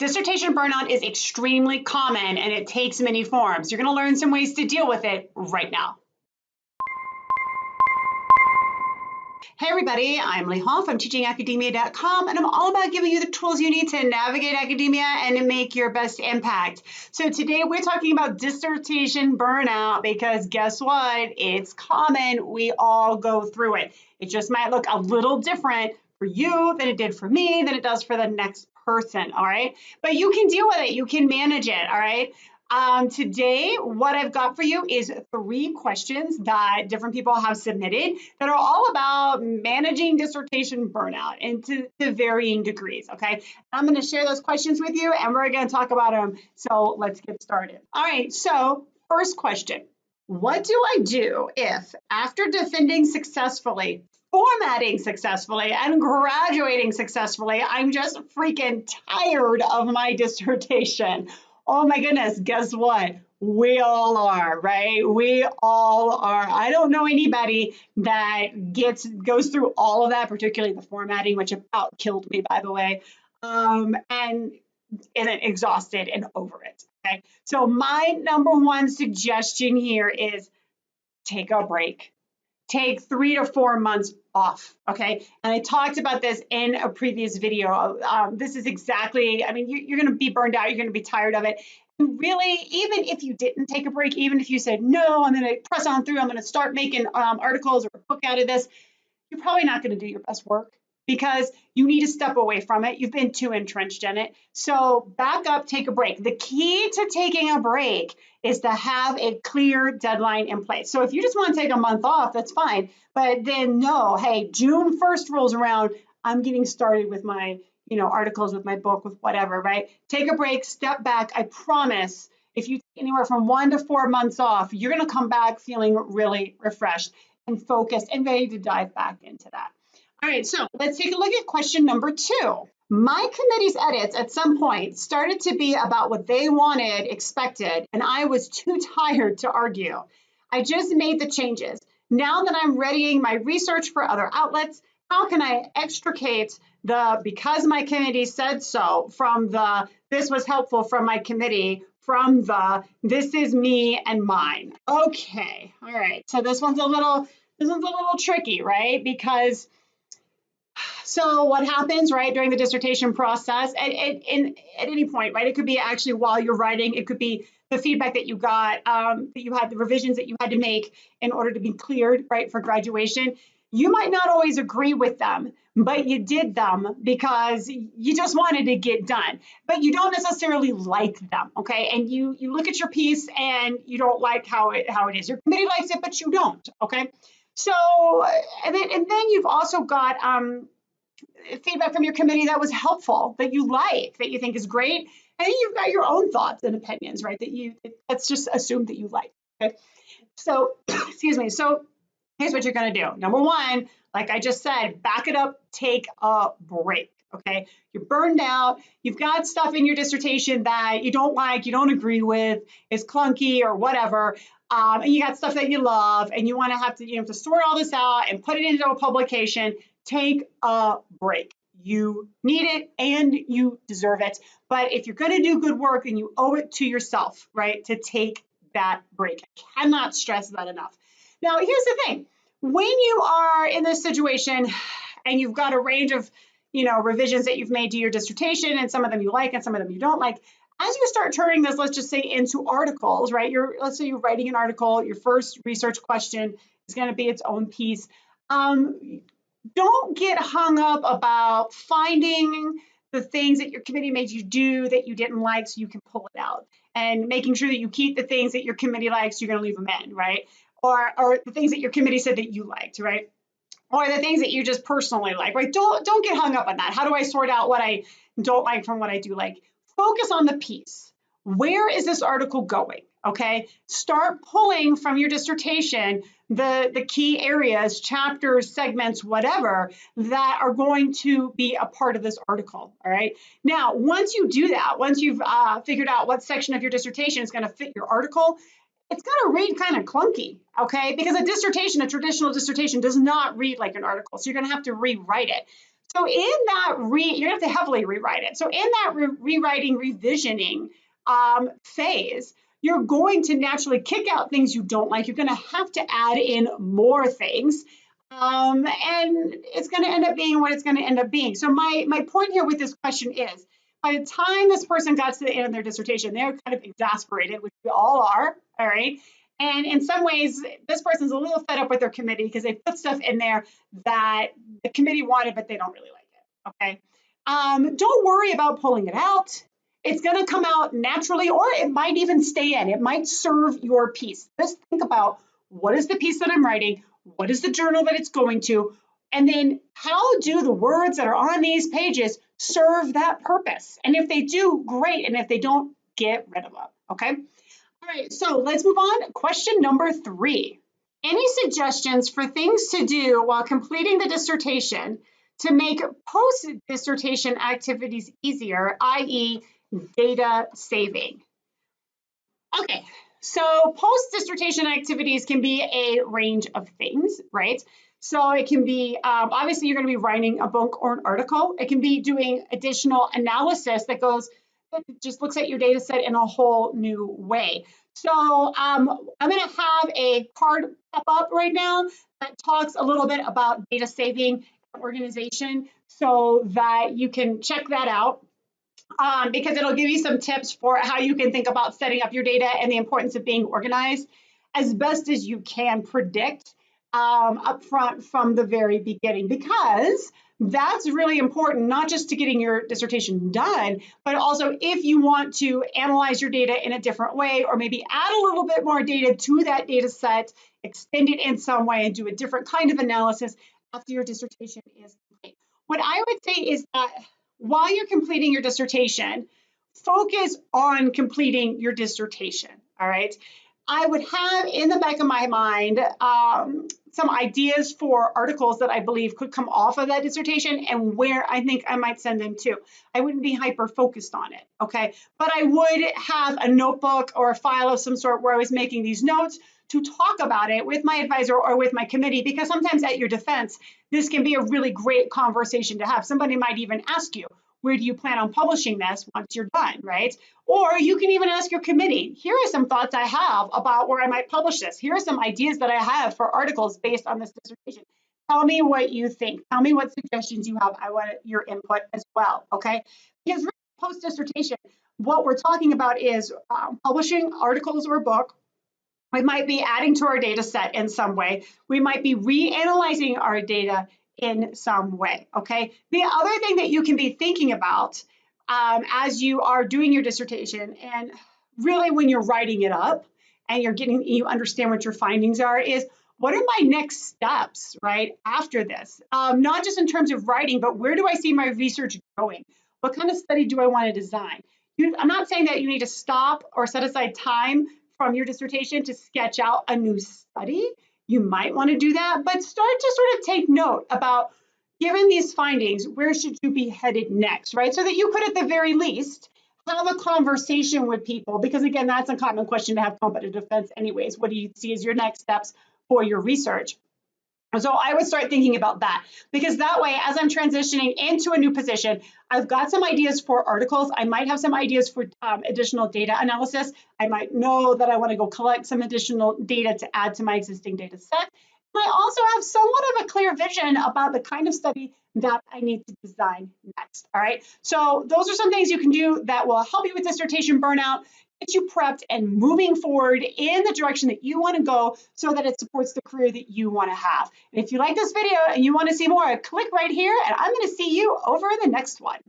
Dissertation burnout is extremely common and it takes many forms. You're going to learn some ways to deal with it right now. Hey everybody, I'm Leigh from teachingacademia.com, and I'm all about giving you the tools you need to navigate academia and to make your best impact. So today we're talking about dissertation burnout because guess what? It's common. We all go through it. It just might look a little different for you than it did for me, than it does for the next person, all right? But you can deal with it. You can manage it, all right? Today, what I've got for you is 3 questions that different people have submitted that are all about managing dissertation burnout and to varying degrees, okay? I'm going to share those questions with you and we're going to talk about them. So let's get started. All right, so first question. What do I do if after defending successfully, formatting successfully, and graduating successfully, I'm just freaking tired of my dissertation? Oh my goodness, guess what? We all are, right? We all are. I don't know anybody that goes through all of that, particularly the formatting, which about killed me, by the way, and isn't exhausted and over it, okay? So my number 1 suggestion here is take a break. Take 3 to 4 months off, okay? And I talked about this in a previous video. This is exactly, I mean, you're going to be burned out. You're going to be tired of it. And really, even if you didn't take a break, even if you said, no, I'm going to press on through, I'm going to start making articles or a book out of this, you're probably not going to do your best work because you need to step away from it. You've been too entrenched in it. So back up, take a break. The key to taking a break is to have a clear deadline in place. So if you just want to take a month off, that's fine. But then know, hey, June 1st rolls around, I'm getting started with my, articles, with my book, with whatever, right? Take a break, step back. I promise if you take anywhere from 1 to 4 months off, you're going to come back feeling really refreshed and focused and ready to dive back into that. All right, so let's take a look at question number 2. My committee's edits at some point started to be about what they wanted, expected, and I was too tired to argue. I just made the changes. Now that I'm readying my research for other outlets, how can I extricate the because my committee said so from the this was helpful from my committee from the this is me and mine? Okay, all right. So this one's a little tricky, right? Because so what happens, right, during the dissertation process at any point, right? It could be actually while you're writing. It could be the feedback that you got, that you had, the revisions that you had to make in order to be cleared, right, for graduation. You might not always agree with them, but you did them because you just wanted to get done. But you don't necessarily like them, okay? And you look at your piece and you don't like how it is. Your committee likes it, but you don't, okay? So and then you've also got feedback from your committee that was helpful, that you like, that you think is great, and then you've got your own thoughts and opinions, right? Let's just assume that you like. Okay, so excuse me. So here's what you're going to do. Number 1, like I just said, back it up, take a break. Okay, you're burned out. You've got stuff in your dissertation that you don't like, you don't agree with, is clunky or whatever. And you got stuff that you love, and you have to sort all this out and put it into a publication. Take a break. You need it and you deserve it. But if you're going to do good work, then you owe it to yourself, right, to take that break. I cannot stress that enough. Now, here's the thing. When you are in this situation and you've got a range of, revisions that you've made to your dissertation, and some of them you like and some of them you don't like, as you start turning this, let's just say, into articles, right? Let's say you're writing an article, your first research question is going to be its own piece. Don't get hung up about finding the things that your committee made you do that you didn't like so you can pull it out, and making sure that you keep the things that your committee likes, you're going to leave them in, right? Or the things that your committee said that you liked, right? Or the things that you just personally like, right? Don't get hung up on that. How do I sort out what I don't like from what I do like? Focus on the piece. Where is this article going? Okay, start pulling from your dissertation the key areas, chapters, segments, whatever, that are going to be a part of this article, all right? Now, once you do that, once you've figured out what section of your dissertation is going to fit your article, it's going to read kind of clunky, okay? Because a traditional dissertation, does not read like an article, so you're going to have to rewrite it. So in that, you're going to have to heavily rewrite it. So in that rewriting, revisioning phase, you're going to naturally kick out things you don't like. You're going to have to add in more things. And it's going to end up being what it's going to end up being. So my point here with this question is, by the time this person got to the end of their dissertation, they're kind of exasperated, which we all are, all right? And in some ways, this person's a little fed up with their committee because they put stuff in there that the committee wanted, but they don't really like it, okay? Don't worry about pulling it out. It's going to come out naturally, or it might even stay in. It might serve your piece. Just think about, what is the piece that I'm writing? What is the journal that it's going to? And then how do the words that are on these pages serve that purpose? And if they do, great. And if they don't, get rid of them, okay? All right, so let's move on. Question number 3. Any suggestions for things to do while completing the dissertation to make post-dissertation activities easier, i.e. data saving? Okay, so post-dissertation activities can be a range of things, right? So it can be, obviously you're going to be writing a book or an article. It can be doing additional analysis that just looks at your data set in a whole new way. So I'm going to have a card pop up right now that talks a little bit about data saving organization so that you can check that out. Because it'll give you some tips for how you can think about setting up your data and the importance of being organized as best as you can predict upfront from the very beginning, because that's really important, not just to getting your dissertation done, but also if you want to analyze your data in a different way, or maybe add a little bit more data to that data set, extend it in some way, and do a different kind of analysis after your dissertation is complete. What I would say is that while you're completing your dissertation, focus on completing your dissertation, all right? I would have in the back of my mind some ideas for articles that I believe could come off of that dissertation and where I think I might send them to. I wouldn't be hyper-focused on it, okay? But I would have a notebook or a file of some sort where I was making these notes to talk about it with my advisor or with my committee, because sometimes at your defense, this can be a really great conversation to have. Somebody might even ask you, where do you plan on publishing this once you're done, right? Or you can even ask your committee, here are some thoughts I have about where I might publish this. Here are some ideas that I have for articles based on this dissertation. Tell me what you think. Tell me what suggestions you have. I want your input as well, okay? Because really, post-dissertation, what we're talking about is publishing articles or a book. We might be adding to our data set in some way. We might be reanalyzing our data in some way, okay? The other thing that you can be thinking about as you are doing your dissertation, and really when you're writing it up and you understand what your findings are, is what are my next steps, right, after this? Not just in terms of writing, but where do I see my research going? What kind of study do I want to design? I'm not saying that you need to stop or set aside time from your dissertation to sketch out a new study. You might want to do that, but start to sort of take note about, given these findings, where should you be headed next, right? So that you could, at the very least, have a conversation with people, because again, that's a common question to have competent defense anyways. What do you see as your next steps for your research? So I would start thinking about that, because that way, as I'm transitioning into a new position, I've got some ideas for articles. I might have some ideas for additional data analysis. I might know that I want to go collect some additional data to add to my existing data set. And I also have somewhat of a clear vision about the kind of study that I need to design next. All right. So those are some things you can do that will help you with dissertation burnout, get you prepped and moving forward in the direction that you want to go, so that it supports the career that you want to have. And if you like this video and you want to see more, click right here, and I'm going to see you over in the next one.